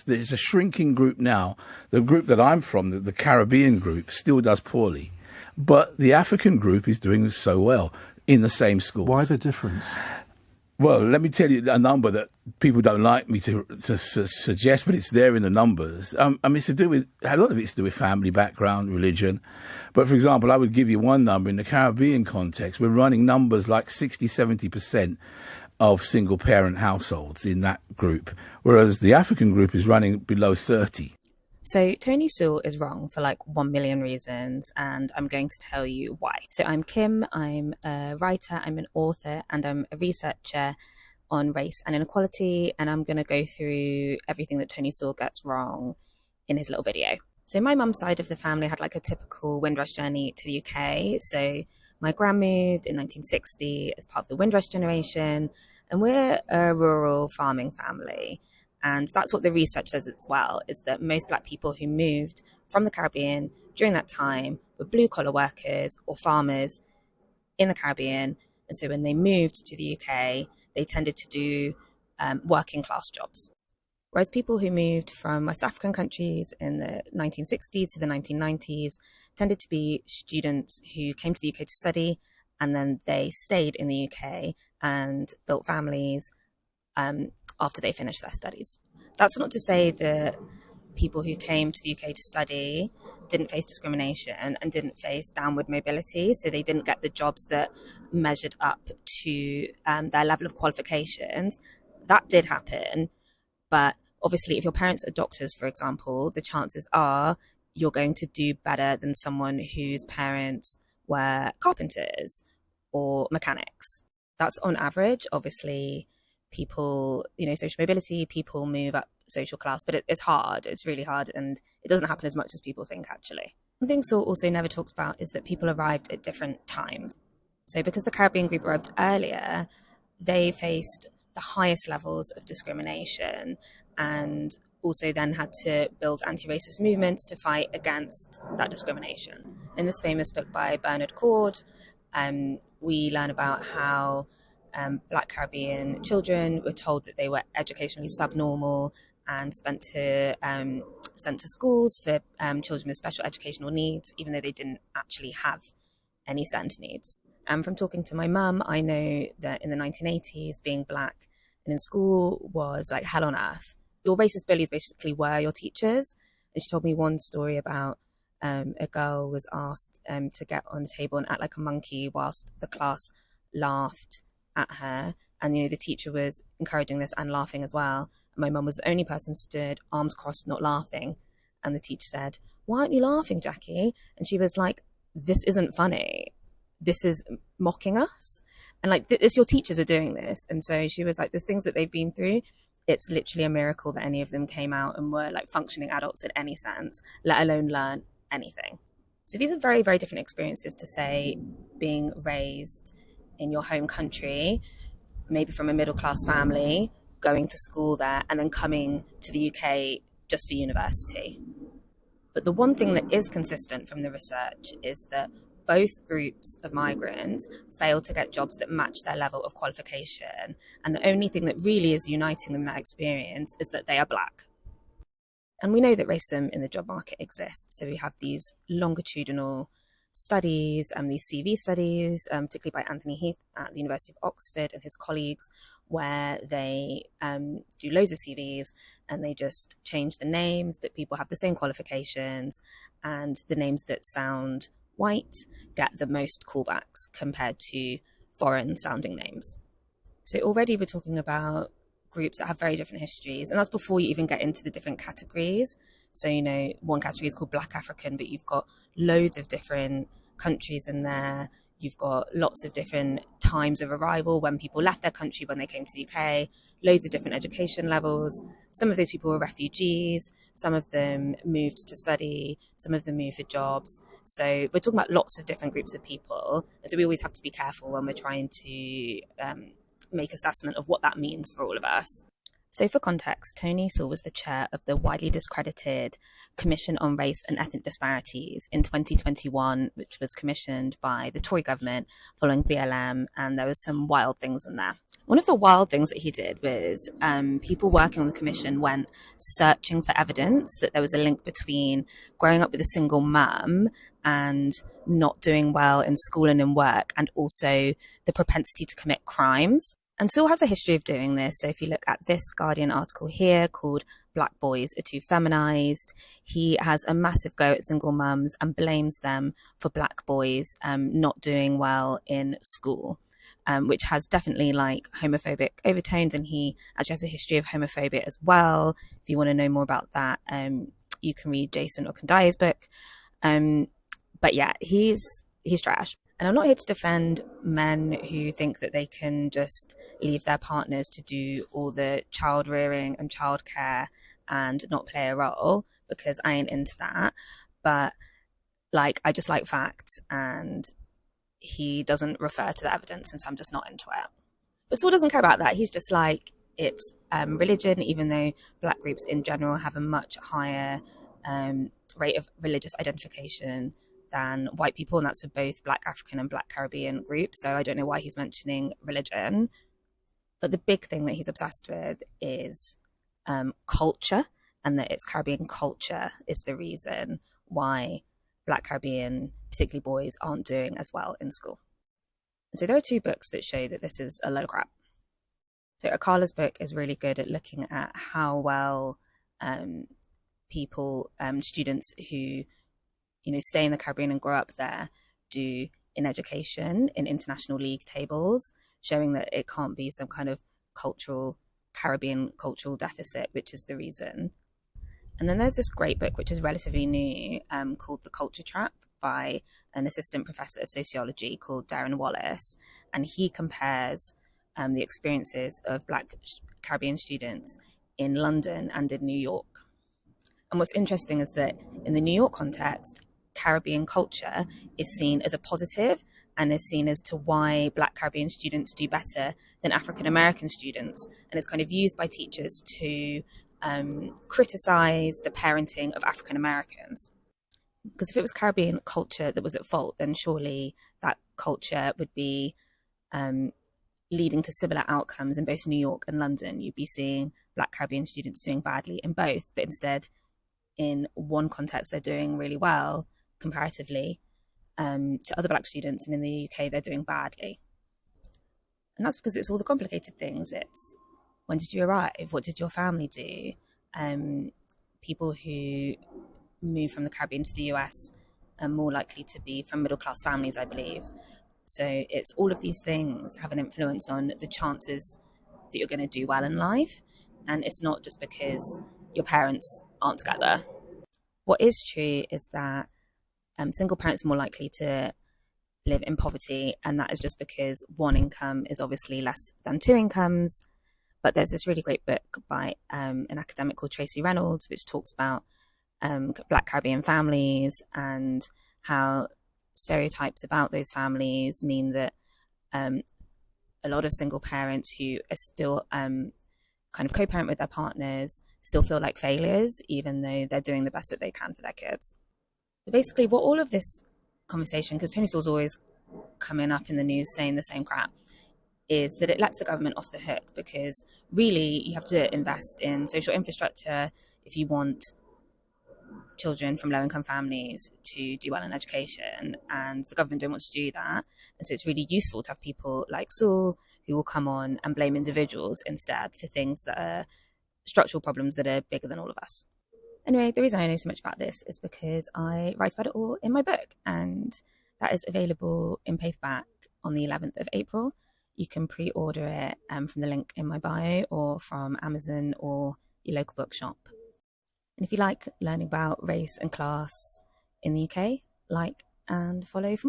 there's a shrinking group now. The group that I'm from, the Caribbean group, still does poorly. But the African group is doing so well in the same schools. Why the difference? Well, let me tell you a number that people don't like me to suggest, but it's there in the numbers. I mean, it's to do with, a lot of it's to do with family background, religion. But for example, I would give you one number in the Caribbean context. We're running numbers like 60, 70% of single parent households in that group, whereas the African group is running below 30. So Tony Sewell is wrong for like 1 million reasons, and I'm going to tell you why. So I'm Kim, I'm a writer, I'm an author, and I'm a researcher on race and inequality, and I'm going to go through everything that Tony Sewell gets wrong in his little video. So my mum's side of the family had like a typical Windrush journey to the UK. So my gran moved in 1960 as part of the Windrush generation, and we're a rural farming family. And that's what the research says as well, is that most Black people who moved from the Caribbean during that time were blue-collar workers or farmers in the Caribbean. And so when they moved to the UK, they tended to do working-class jobs. Whereas people who moved from West African countries in the 1960s to the 1990s tended to be students who came to the UK to study, and then they stayed in the UK and built families after they finished their studies. That's not to say that people who came to the UK to study didn't face discrimination and didn't face downward mobility, so they didn't get the jobs that measured up to their level of qualifications. That did happen, but obviously if your parents are doctors, for example, the chances are you're going to do better than someone whose parents were carpenters or mechanics. That's on average. Obviously, people, social mobility, people move up social class, but it's hard. It's really hard, and it doesn't happen as much as people think, actually. One thing Saul also never talks about is that people arrived at different times. So because the Caribbean group arrived earlier, they faced the highest levels of discrimination and also then had to build anti-racist movements to fight against that discrimination. In this famous book by Bernard Cord, we learn about how Black Caribbean children were told that they were educationally subnormal and sent to schools for children with special educational needs, even though they didn't actually have any SEND needs. And from talking to my mum, I know that in the 1980s, being Black and in school was like hell on earth. Your racist bullies basically were your teachers. And she told me one story about a girl was asked to get on the table and act like a monkey whilst the class laughed at her, and the teacher was encouraging this and laughing as well. And my mum was the only person stood, arms crossed, not laughing. And the teacher said, "Why aren't you laughing, Jackie?" And she was like, "This isn't funny. This is mocking us." And like, it's your teachers are doing this. And so she was like, the things that they've been through, it's literally a miracle that any of them came out and were like functioning adults in any sense, let alone learn anything. So these are very, very different experiences to say being raised in your home country, maybe from a middle-class family, going to school there, and then coming to the UK just for university. But the one thing that is consistent from the research is that both groups of migrants fail to get jobs that match their level of qualification. And the only thing that really is uniting them in that experience is that they are Black. And we know that racism in the job market exists. So we have these longitudinal studies and these CV studies, particularly by Anthony Heath at the University of Oxford and his colleagues, where they do loads of CVs and they just change the names, but people have the same qualifications, and the names that sound white get the most callbacks compared to foreign sounding names. So already we're talking about groups that have very different histories, and that's before you even get into the different categories. So, one category is called Black African, but you've got loads of different countries in there. You've got lots of different times of arrival, when people left their country, when they came to the UK, loads of different education levels. Some of those people were refugees, some of them moved to study, some of them moved for jobs. So we're talking about lots of different groups of people. And so we always have to be careful when we're trying to make assessment of what that means for all of us. So for context, Tony Sewell was the chair of the widely discredited Commission on Race and Ethnic Disparities in 2021, which was commissioned by the Tory government following BLM, and there was some wild things in there. One of the wild things that he did was people working on the commission went searching for evidence that there was a link between growing up with a single mum and not doing well in school and in work, and also the propensity to commit crimes. And Sewell has a history of doing this. So if you look at this Guardian article here called Black Boys Are Too Feminized, he has a massive go at single mums and blames them for black boys not doing well in school. Which has definitely like homophobic overtones, and he actually has a history of homophobia as well. If you want to know more about that, you can read Jason Okundaye's book. But yeah, he's trash. And I'm not here to defend men who think that they can just leave their partners to do all the child rearing and childcare and not play a role, because I ain't into that. But like, I just like facts, and he doesn't refer to the evidence, and so I'm just not into it. But Sewell doesn't care about that. He's just like, it's religion, even though black groups in general have a much higher rate of religious identification than white people, and that's for both black African and black Caribbean groups. So I don't know why he's mentioning religion. But the big thing that he's obsessed with is culture, and that it's Caribbean culture is the reason why black Caribbean, particularly boys, aren't doing as well in school. And so there are two books that show that this is a load of crap. So Akala's book is really good at looking at how well people, students who, stay in the Caribbean and grow up there do in education, in international league tables, showing that it can't be some kind of Caribbean cultural deficit, which is the reason. And then there's this great book, which is relatively new, called The Culture Trap by an assistant professor of sociology called Darren Wallace. And he compares the experiences of black Caribbean students in London and in New York. And what's interesting is that in the New York context, Caribbean culture is seen as a positive and is seen as to why black Caribbean students do better than African American students. And it's kind of used by teachers to criticize the parenting of African Americans. Because if it was Caribbean culture that was at fault, then surely that culture would be leading to similar outcomes in both New York and London. You'd be seeing black Caribbean students doing badly in both, but instead in one context they're doing really well comparatively to other black students, and in the UK they're doing badly. And that's because it's all the complicated things. It's, when did you arrive? What did your family do? People who move from the Caribbean to the US are more likely to be from middle-class families, I believe. So it's all of these things have an influence on the chances that you're going to do well in life. And it's not just because your parents aren't together. What is true is that single parents are more likely to live in poverty, and that is just because one income is obviously less than two incomes. But there's this really great book by an academic called Tracy Reynolds, which talks about black Caribbean families and how stereotypes about those families mean that a lot of single parents who are still kind of co-parent with their partners still feel like failures, even though they're doing the best that they can for their kids. But basically, what all of this conversation, because Tony Sewell's always coming up in the news saying the same crap, is that it lets the government off the hook, because really you have to invest in social infrastructure if you want children from low-income families to do well in education, and the government don't want to do that. And so it's really useful to have people like Sewell who will come on and blame individuals instead for things that are structural problems that are bigger than all of us. Anyway, the reason I know so much about this is because I write about it all in my book, and that is available in paperback on the 11th of April. You can pre-order it from the link in my bio, or from Amazon or your local bookshop. And if you like learning about race and class in the UK, like and follow for more.